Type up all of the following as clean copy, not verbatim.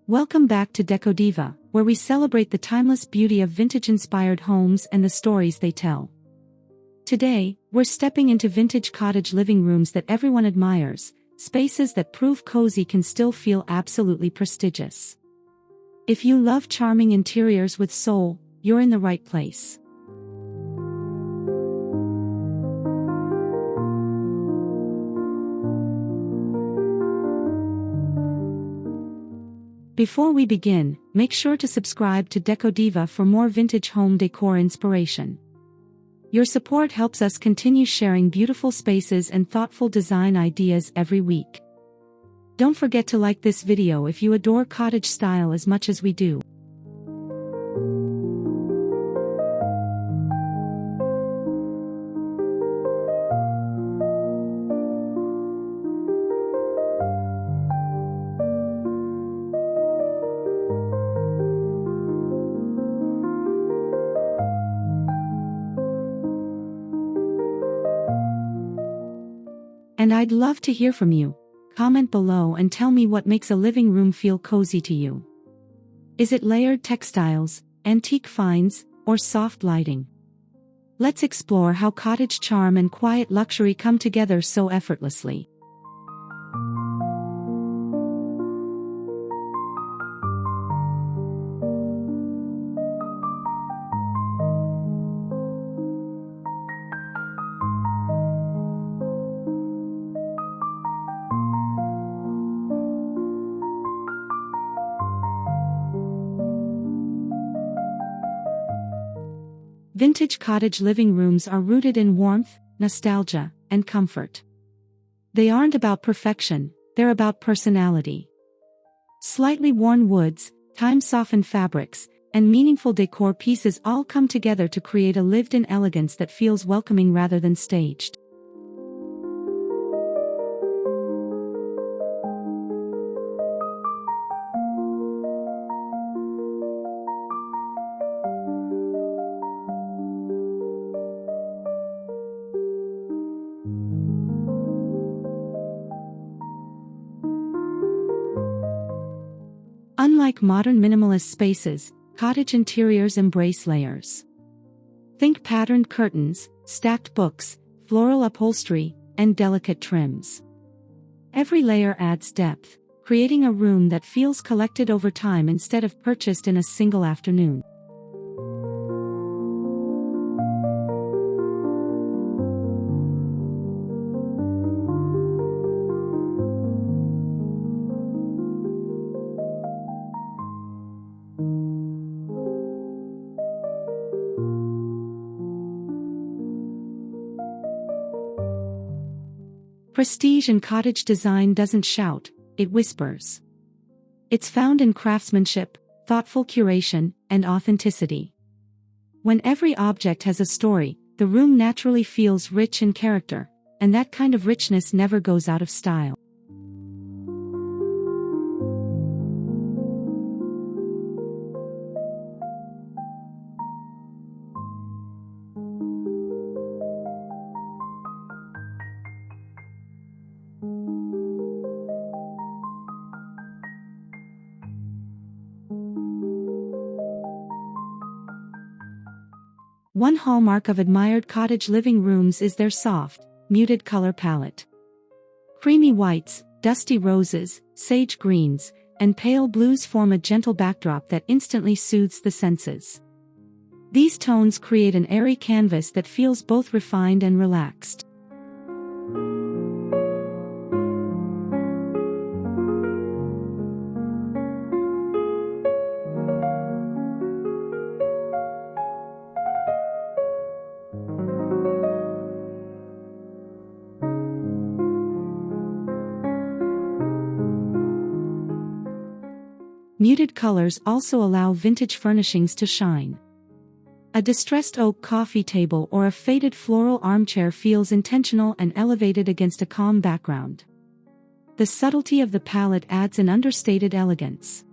Welcome back to Deco Diva, where we celebrate the timeless beauty of vintage-inspired homes and the stories they tell. Today, we're stepping into vintage cottage living rooms that everyone admires, spaces that prove cozy can still feel absolutely prestigious. If you love charming interiors with soul, you're in the right place. Before we begin, make sure to subscribe to Deco Diva for more vintage home decor inspiration. Your support helps us continue sharing beautiful spaces and thoughtful design ideas every week. Don't forget to like this video if you adore cottage style as much as we do. And I'd love to hear from you. Comment below and tell me what makes a living room feel cozy to you. Is it layered textiles, antique finds, or soft lighting? Let's explore how cottage charm and quiet luxury come together so effortlessly. Vintage cottage living rooms are rooted in warmth, nostalgia, and comfort. They aren't about perfection, they're about personality. Slightly worn woods, time-softened fabrics, and meaningful decor pieces all come together to create a lived-in elegance that feels welcoming rather than staged. Unlike modern minimalist spaces, cottage interiors embrace layers. Think patterned curtains, stacked books, floral upholstery, and delicate trims. Every layer adds depth, creating a room that feels collected over time instead of purchased in a single afternoon. Prestige in cottage design doesn't shout, it whispers. It's found in craftsmanship, thoughtful curation, and authenticity. When every object has a story, the room naturally feels rich in character, and that kind of richness never goes out of style. One hallmark of admired cottage living rooms is their soft, muted color palette. Creamy whites, dusty roses, sage greens, and pale blues form a gentle backdrop that instantly soothes the senses. These tones create an airy canvas that feels both refined and relaxed. Muted colors also allow vintage furnishings to shine. A distressed oak coffee table or a faded floral armchair feels intentional and elevated against a calm background. The subtlety of the palette adds an understated elegance.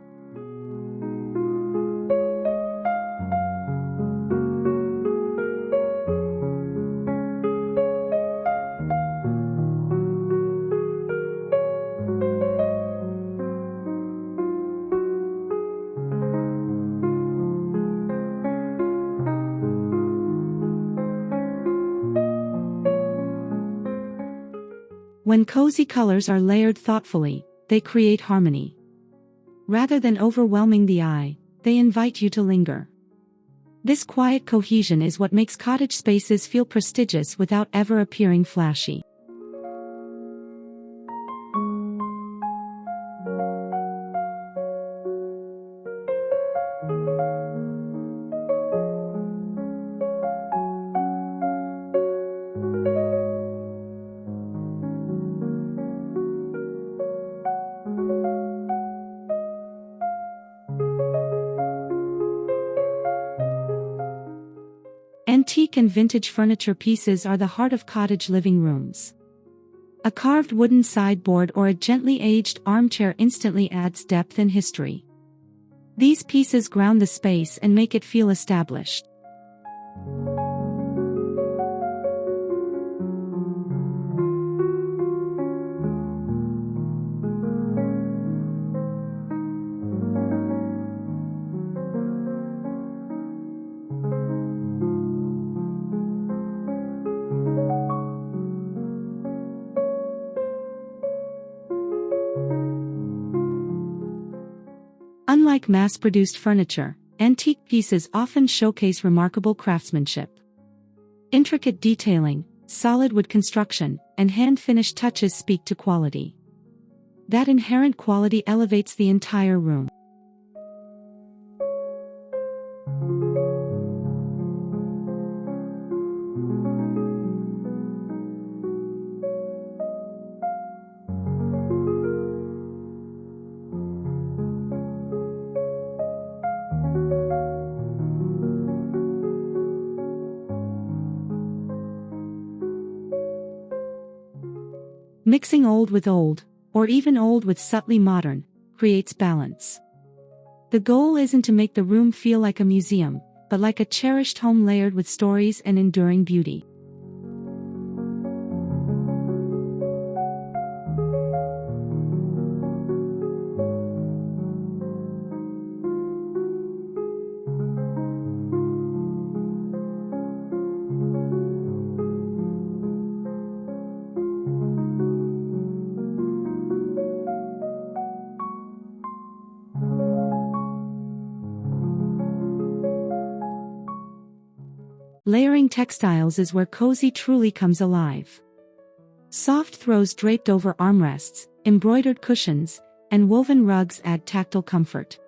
When cozy colors are layered thoughtfully, they create harmony. Rather than overwhelming the eye, they invite you to linger. This quiet cohesion is what makes cottage spaces feel prestigious without ever appearing flashy. Antique and vintage furniture pieces are the heart of cottage living rooms. A carved wooden sideboard or a gently aged armchair instantly adds depth and history. These pieces ground the space and make it feel established. Unlike mass-produced furniture, antique pieces often showcase remarkable craftsmanship. Intricate detailing, solid wood construction, and hand-finished touches speak to quality. That inherent quality elevates the entire room. Mixing old with old, or even old with subtly modern, creates balance. The goal isn't to make the room feel like a museum, but like a cherished home layered with stories and enduring beauty. Layering textiles is where cozy truly comes alive. Soft throws draped over armrests, embroidered cushions, and woven rugs add tactile comfort.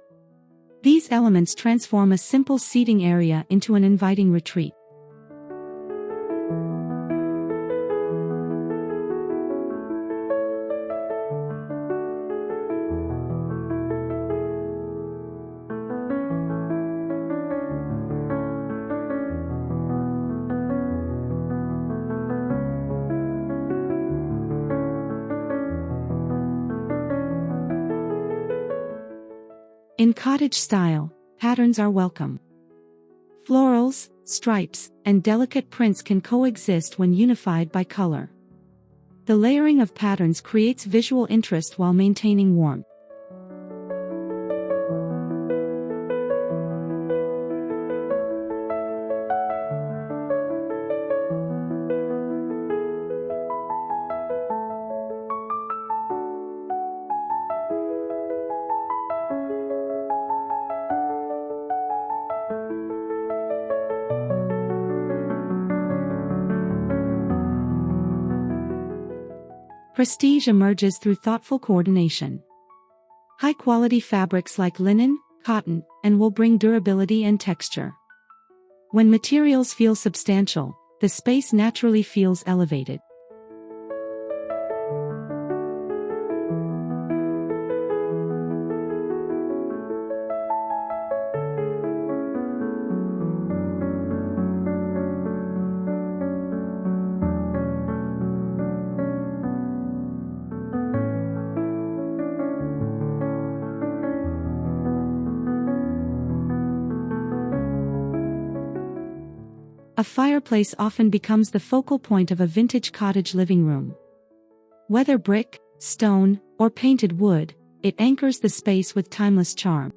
These elements transform a simple seating area into an inviting retreat. In cottage style, patterns are welcome. Florals, stripes, and delicate prints can coexist when unified by color. The layering of patterns creates visual interest while maintaining warmth. Prestige emerges through thoughtful coordination. High-quality fabrics like linen, cotton, and wool bring durability and texture. When materials feel substantial, the space naturally feels elevated. A fireplace often becomes the focal point of a vintage cottage living room. Whether brick, stone, or painted wood, it anchors the space with timeless charm.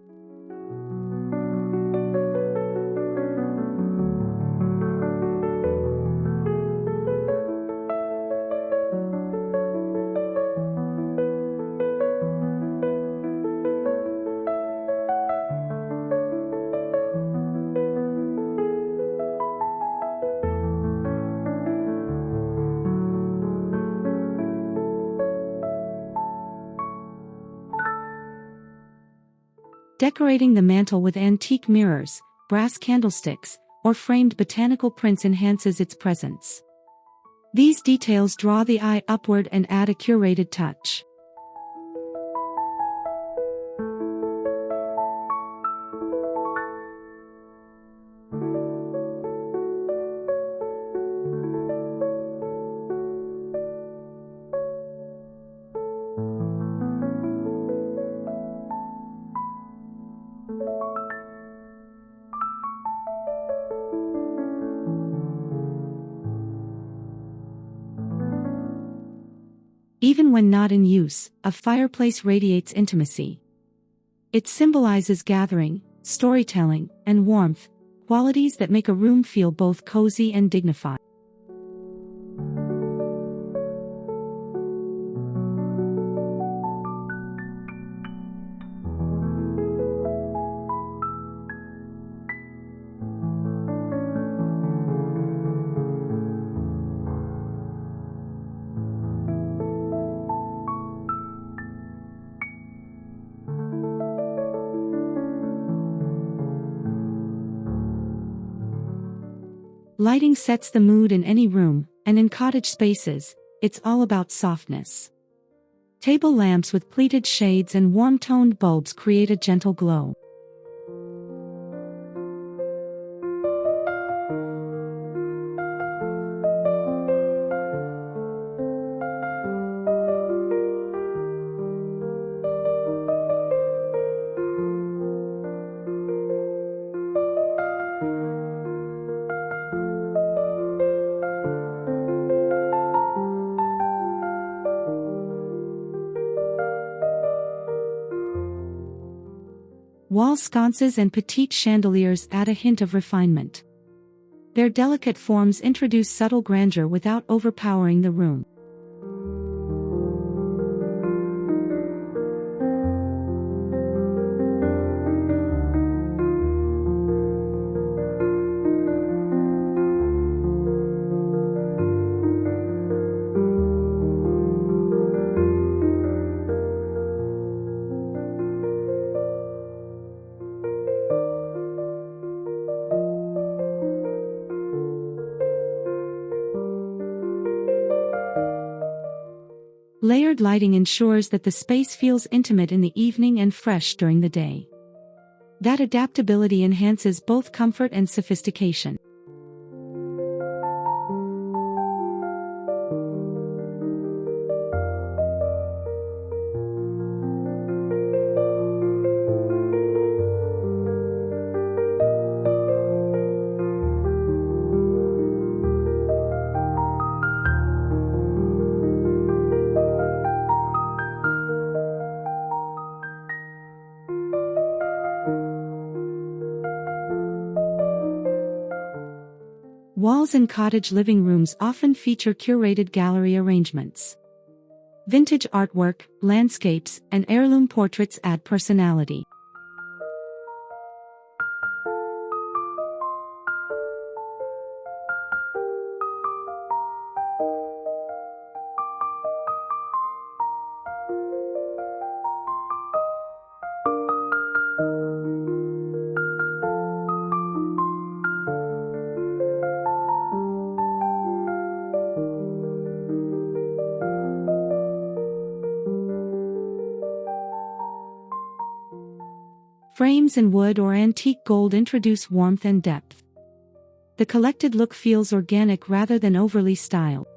Decorating the mantel with antique mirrors, brass candlesticks, or framed botanical prints enhances its presence. These details draw the eye upward and add a curated touch. Even when not in use, a fireplace radiates intimacy. It symbolizes gathering, storytelling, and warmth, qualities that make a room feel both cozy and dignified. Lighting sets the mood in any room, and in cottage spaces, it's all about softness. Table lamps with pleated shades and warm-toned bulbs create a gentle glow. Wall sconces and petite chandeliers add a hint of refinement. Their delicate forms introduce subtle grandeur without overpowering the room. Layered lighting ensures that the space feels intimate in the evening and fresh during the day. That adaptability enhances both comfort and sophistication. Walls in cottage living rooms often feature curated gallery arrangements. Vintage artwork, landscapes, and heirloom portraits add personality. Frames in wood or antique gold introduce warmth and depth. The collected look feels organic rather than overly styled.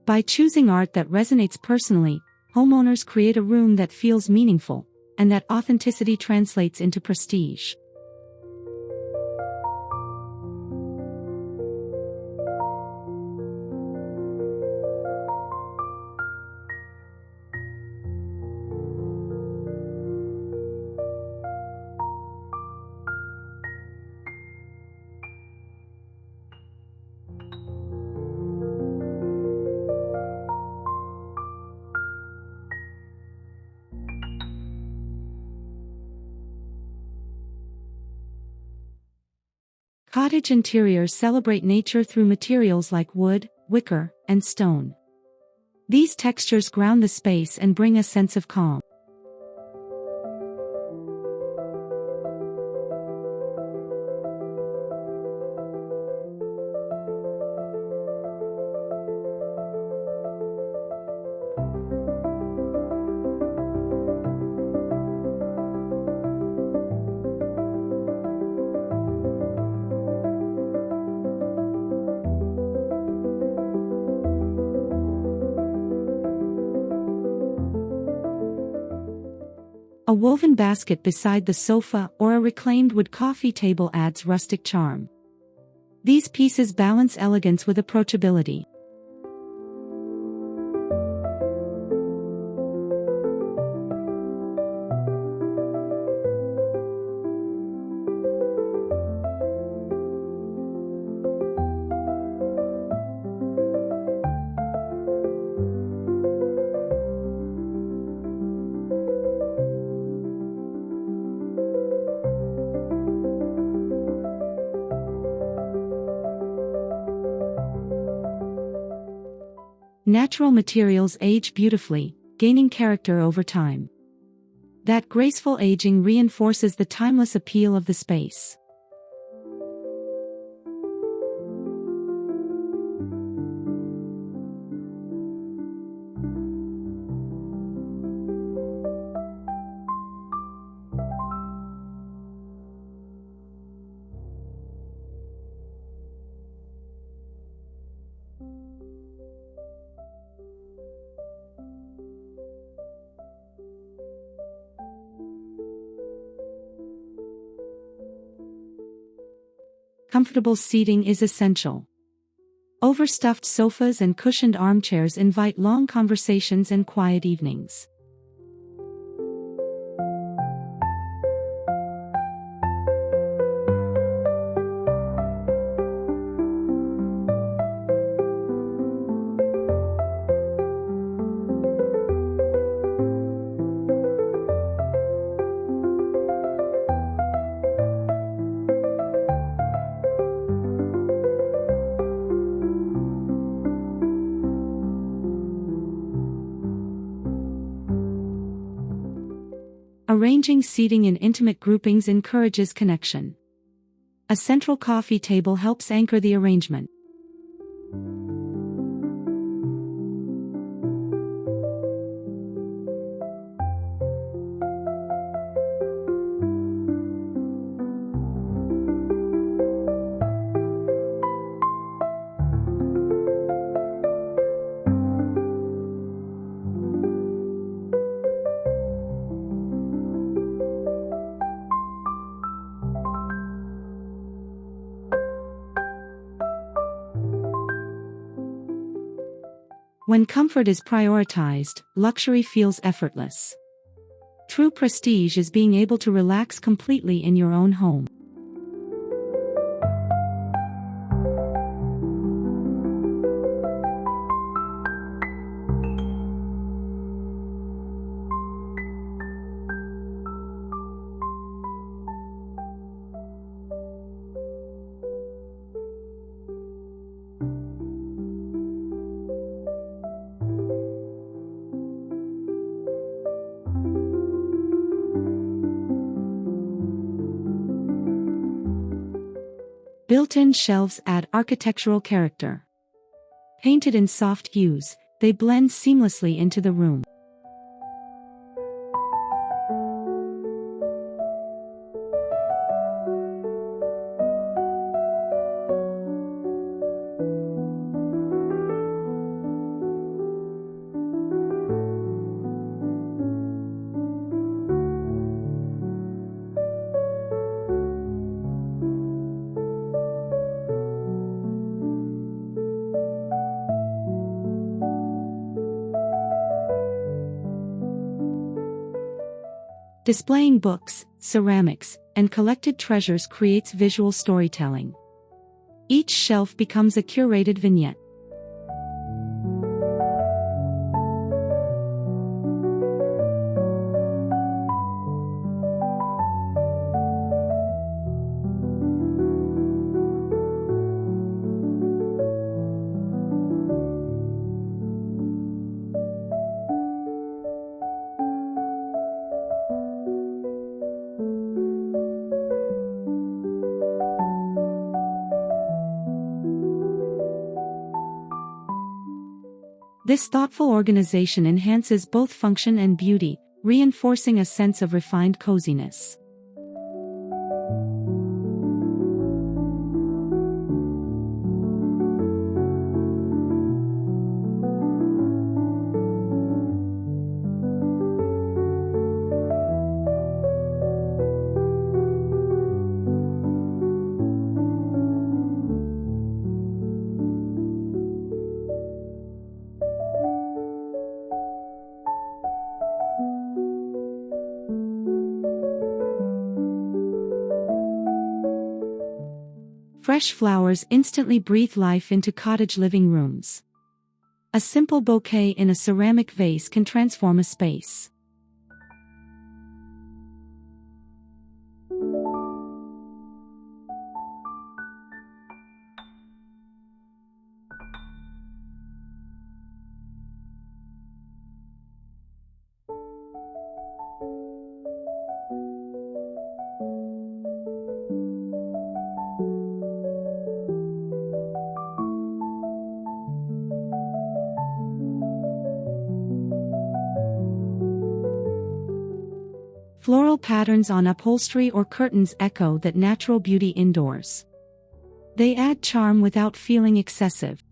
By choosing art that resonates personally, homeowners create a room that feels meaningful, and that authenticity translates into prestige. Cottage interiors celebrate nature through materials like wood, wicker, and stone. These textures ground the space and bring a sense of calm. A woven basket beside the sofa or a reclaimed wood coffee table adds rustic charm. These pieces balance elegance with approachability. Natural materials age beautifully, gaining character over time. That graceful aging reinforces the timeless appeal of the space. Comfortable seating is essential. Overstuffed sofas and cushioned armchairs invite long conversations and quiet evenings. Arranging seating in intimate groupings encourages connection. A central coffee table helps anchor the arrangement. When comfort is prioritized, luxury feels effortless. True prestige is being able to relax completely in your own home. Built-in shelves add architectural character. Painted in soft hues, they blend seamlessly into the room. Displaying books, ceramics, and collected treasures creates visual storytelling. Each shelf becomes a curated vignette. This thoughtful organization enhances both function and beauty, reinforcing a sense of refined coziness. Fresh flowers instantly breathe life into cottage living rooms. A simple bouquet in a ceramic vase can transform a space. Floral patterns on upholstery or curtains echo that natural beauty indoors. They add charm without feeling excessive.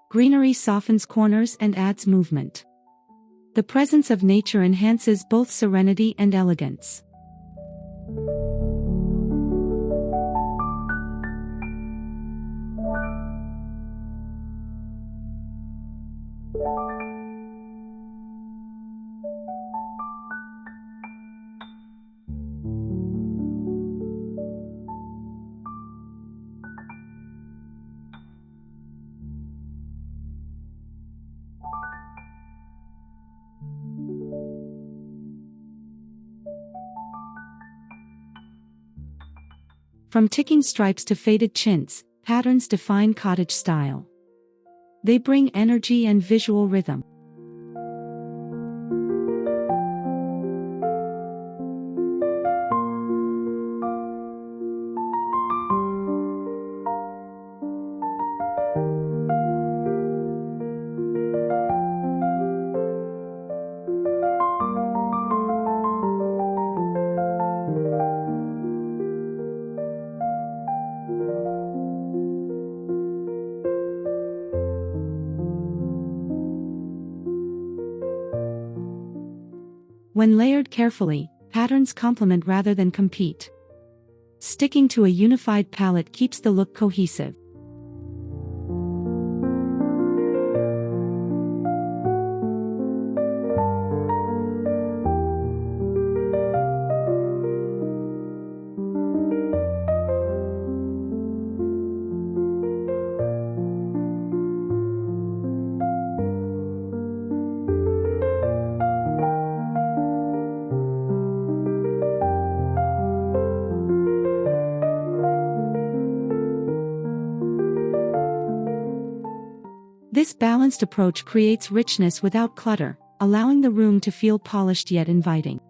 Greenery softens corners and adds movement. The presence of nature enhances both serenity and elegance. From ticking stripes to faded chintz, patterns define cottage style. They bring energy and visual rhythm. When layered carefully, patterns complement rather than compete. Sticking to a unified palette keeps the look cohesive. This balanced approach creates richness without clutter, allowing the room to feel polished yet inviting.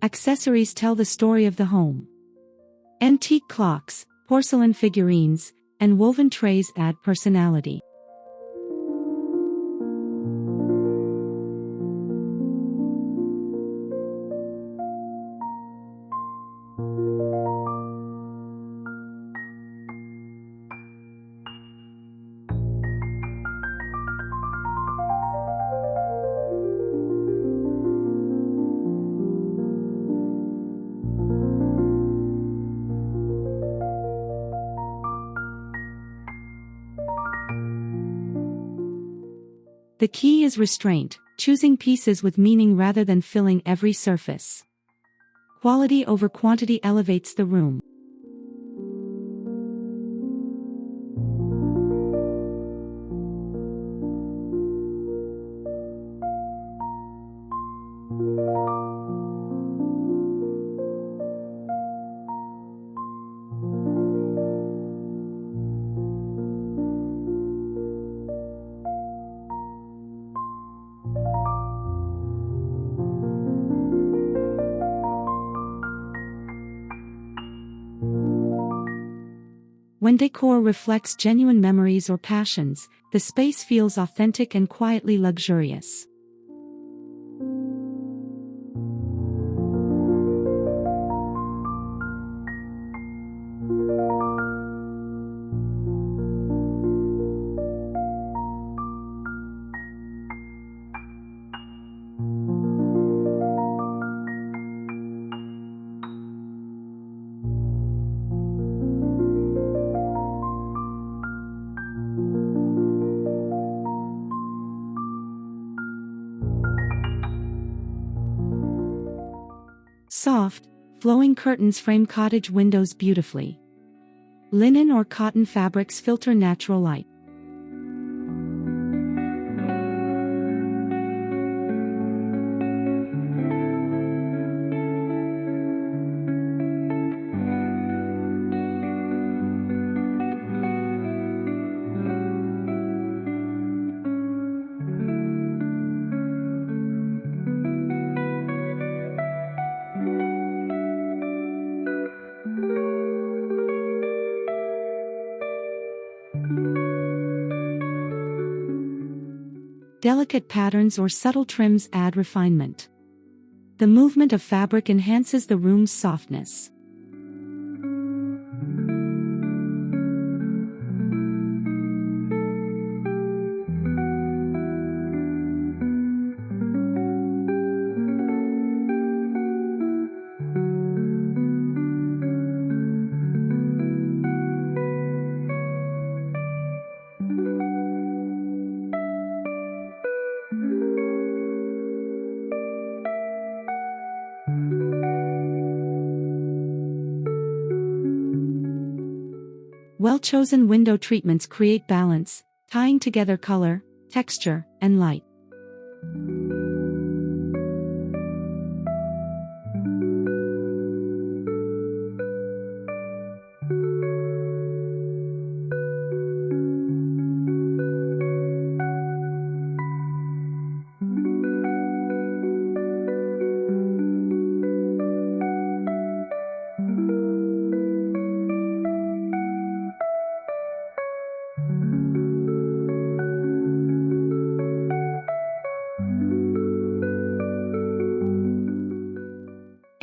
Accessories tell the story of the home. Antique clocks, porcelain figurines, and woven trays add personality. The key is restraint, choosing pieces with meaning rather than filling every surface. Quality over quantity elevates the room. When decor reflects genuine memories or passions, the space feels authentic and quietly luxurious. Soft, flowing curtains frame cottage windows beautifully. Linen or cotton fabrics filter natural light. Delicate patterns or subtle trims add refinement. The movement of fabric enhances the room's softness. Well-chosen window treatments create balance, tying together color, texture, and light.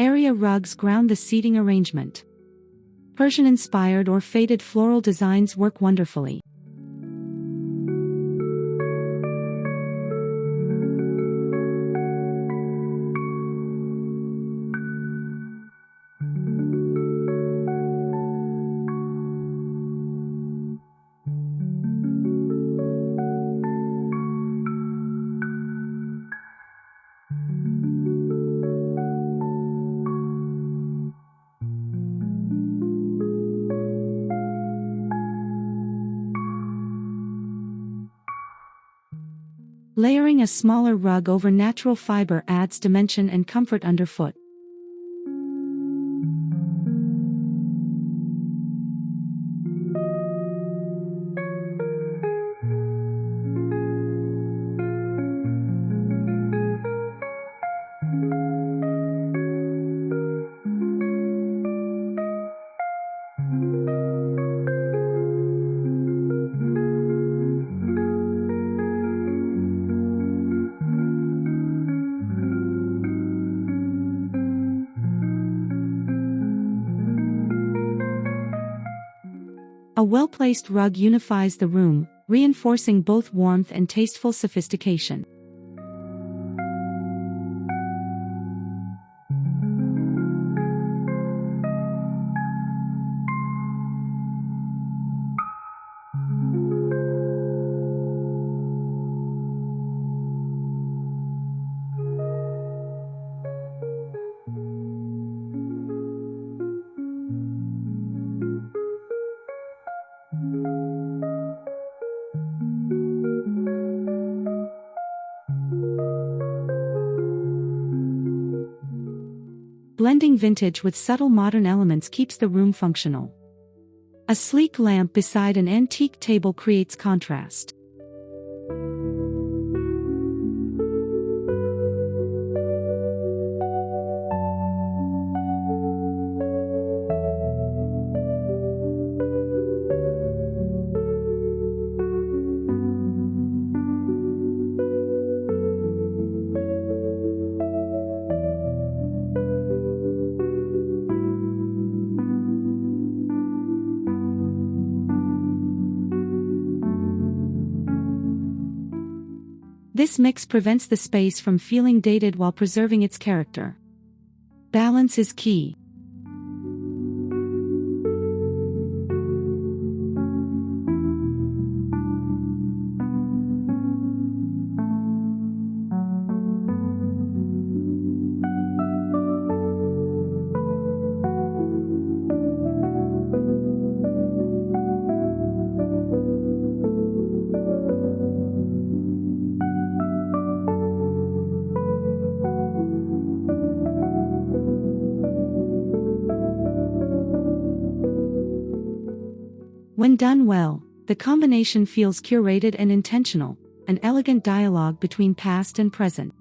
Area rugs ground the seating arrangement. Persian-inspired or faded floral designs work wonderfully. Layering a smaller rug over natural fiber adds dimension and comfort underfoot. A well-placed rug unifies the room, reinforcing both warmth and tasteful sophistication. Blending vintage with subtle modern elements keeps the room functional. A sleek lamp beside an antique table creates contrast. This mix prevents the space from feeling dated while preserving its character. Balance is key. When done well, the combination feels curated and intentional, an elegant dialogue between past and present.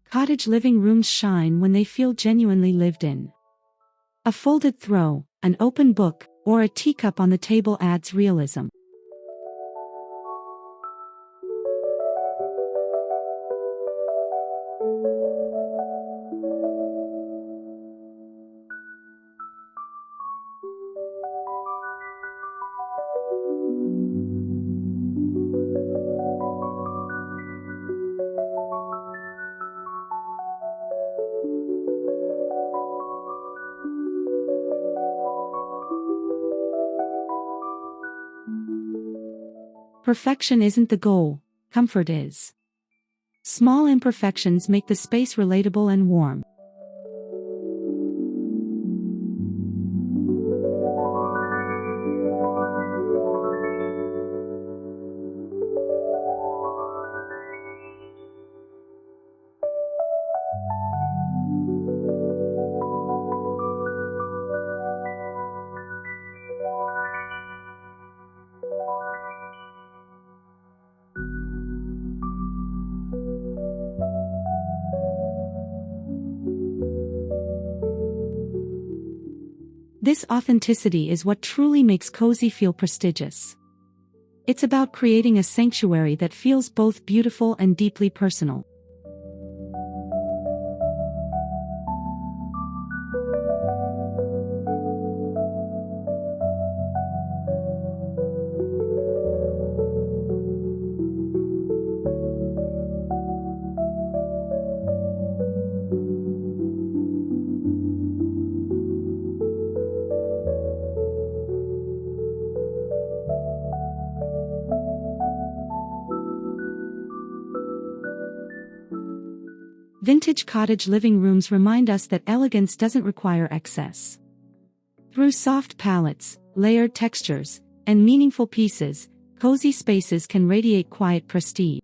Cottage living rooms shine when they feel genuinely lived in. A folded throw, an open book, or a teacup on the table adds realism. Perfection isn't the goal, comfort is. Small imperfections make the space relatable and warm. This authenticity is what truly makes cozy feel prestigious. It's about creating a sanctuary that feels both beautiful and deeply personal. Vintage cottage living rooms remind us that elegance doesn't require excess. Through soft palettes, layered textures, and meaningful pieces, cozy spaces can radiate quiet prestige.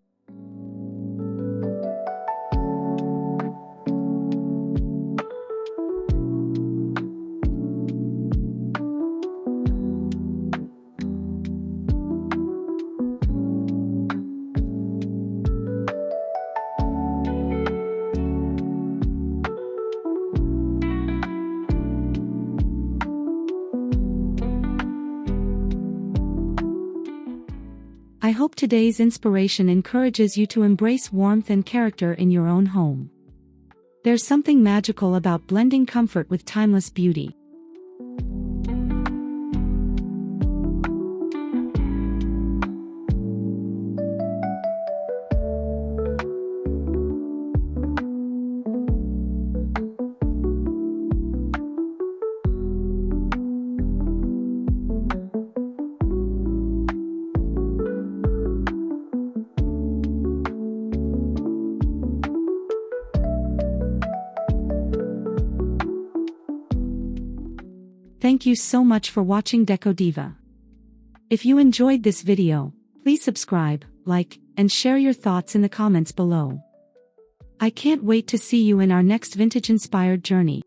I hope today's inspiration encourages you to embrace warmth and character in your own home. There's something magical about blending comfort with timeless beauty. Thank you so much for watching Deco Diva. If you enjoyed this video, please subscribe, like, and share your thoughts in the comments below. I can't wait to see you in our next vintage-inspired journey.